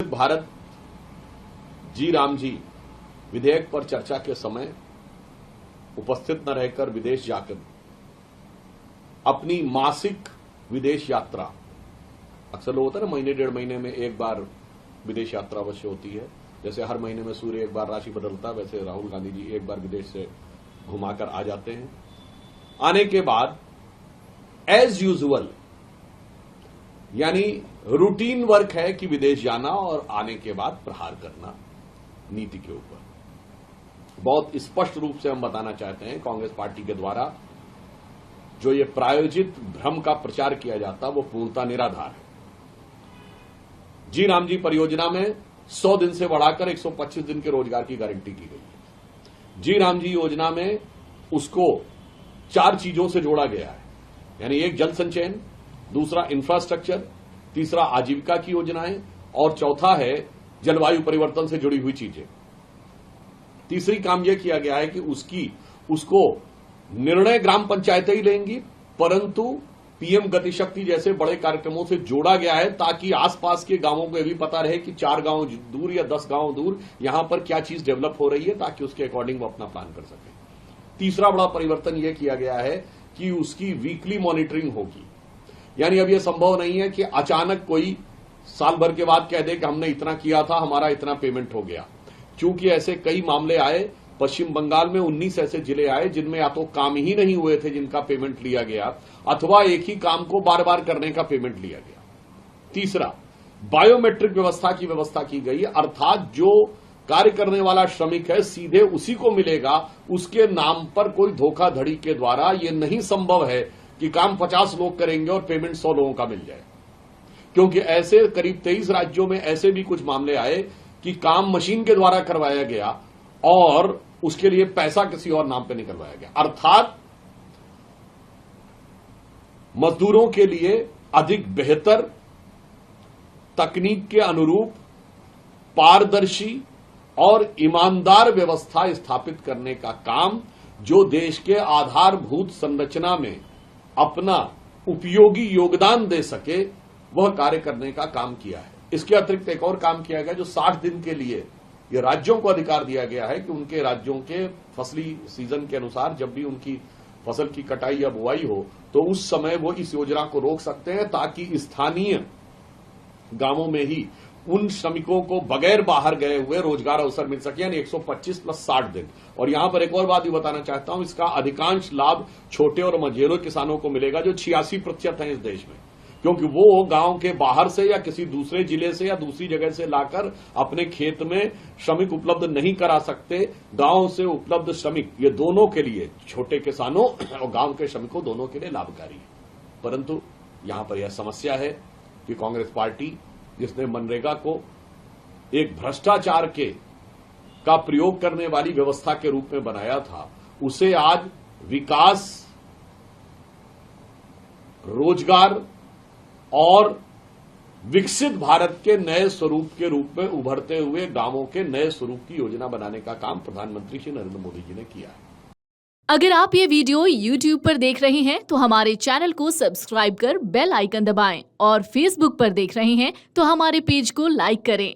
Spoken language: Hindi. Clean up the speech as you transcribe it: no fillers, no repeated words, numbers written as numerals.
विकसित भारत जी राम जी विधेयक पर चर्चा के समय उपस्थित न रहकर विदेश जाकर अपनी मासिक विदेश यात्रा, अक्सर लोग होता है ना महीने डेढ़ महीने में एक बार विदेश यात्रा अवश्य होती है, जैसे हर महीने में सूर्य एक बार राशि बदलता है वैसे राहुल गांधी जी एक बार विदेश से घुमाकर आ जाते हैं। आने के बाद एज यूजुअल यानी रूटीन वर्क है कि विदेश जाना और आने के बाद प्रहार करना नीति के ऊपर। बहुत स्पष्ट रूप से हम बताना चाहते हैं कांग्रेस पार्टी के द्वारा जो ये प्रायोजित भ्रम का प्रचार किया जाता वो पूर्णतः निराधार है। जी राम जी परियोजना में 100 दिन से बढ़ाकर 125 दिन के रोजगार की गारंटी की गई है। जी राम जी योजना में उसको 4 चीजों से जोड़ा गया है, यानी एक जल संचयन, दूसरा इंफ्रास्ट्रक्चर, तीसरा आजीविका की योजनाएं और चौथा है जलवायु परिवर्तन से जुड़ी हुई चीजें। तीसरी काम यह किया गया है कि उसको निर्णय ग्राम पंचायतें ही लेंगी, परंतु पीएम गतिशक्ति जैसे बड़े कार्यक्रमों से जोड़ा गया है ताकि आसपास के गांवों को यह भी पता रहे कि 4 गांव दूर या 10 गांव दूर यहां पर क्या चीज डेवलप हो रही है, ताकि उसके अकॉर्डिंग वो अपना प्लान कर सके। तीसरा बड़ा परिवर्तन यह किया गया है कि उसकी वीकली मॉनिटरिंग होगी, यानी अब यह संभव नहीं है कि अचानक कोई साल भर के बाद कह दे कि हमने इतना किया था, हमारा इतना पेमेंट हो गया। क्योंकि ऐसे कई मामले आए, पश्चिम बंगाल में 19 ऐसे जिले आए जिनमें या तो काम ही नहीं हुए थे जिनका पेमेंट लिया गया, अथवा एक ही काम को बार बार करने का पेमेंट लिया गया। तीसरा, बायोमेट्रिक व्यवस्था की गई, अर्थात जो कार्य करने वाला श्रमिक है सीधे उसी को मिलेगा, उसके नाम पर कोई धोखाधड़ी के द्वारा यह नहीं संभव है कि काम 50 लोग करेंगे और पेमेंट 100 लोगों का मिल जाए। क्योंकि ऐसे करीब 23 राज्यों में ऐसे भी कुछ मामले आए कि काम मशीन के द्वारा करवाया गया और उसके लिए पैसा किसी और नाम पे निकलवाया गया। अर्थात मजदूरों के लिए अधिक बेहतर, तकनीक के अनुरूप, पारदर्शी और ईमानदार व्यवस्था स्थापित करने का काम जो देश के आधारभूत संरचना में अपना उपयोगी योगदान दे सके वह कार्य करने का काम किया है। इसके अतिरिक्त एक और काम किया गया जो 60 दिन के लिए ये राज्यों को अधिकार दिया गया है कि उनके राज्यों के फसली सीजन के अनुसार जब भी उनकी फसल की कटाई या बुआई हो तो उस समय वो इस योजना को रोक सकते हैं, ताकि स्थानीय गांवों में ही उन श्रमिकों को बगैर बाहर गए हुए रोजगार अवसर मिल सके, यानी 125 + 60 दिन। और यहां पर एक और बात भी बताना चाहता हूं, इसका अधिकांश लाभ छोटे और मझोले किसानों को मिलेगा जो 86% हैं इस देश में, क्योंकि वो गांव के बाहर से या किसी दूसरे जिले से या दूसरी जगह से लाकर अपने खेत में श्रमिक उपलब्ध नहीं करा सकते। गांव से उपलब्ध श्रमिक ये दोनों के लिए, छोटे किसानों और गांव के श्रमिकों दोनों के लिए लाभकारी है। परंतु यहां पर यह समस्या है कि कांग्रेस पार्टी जिसने मनरेगा को एक भ्रष्टाचार का प्रयोग करने वाली व्यवस्था के रूप में बनाया था, उसे आज विकास, रोजगार और विकसित भारत के नए स्वरूप के रूप में उभरते हुए गांवों के नए स्वरूप की योजना बनाने का काम प्रधानमंत्री श्री नरेंद्र मोदी जी ने किया है। अगर आप ये वीडियो YouTube पर देख रहे हैं तो हमारे चैनल को सब्सक्राइब कर बेल आइकन दबाएं और Facebook पर देख रहे हैं तो हमारे पेज को लाइक करें।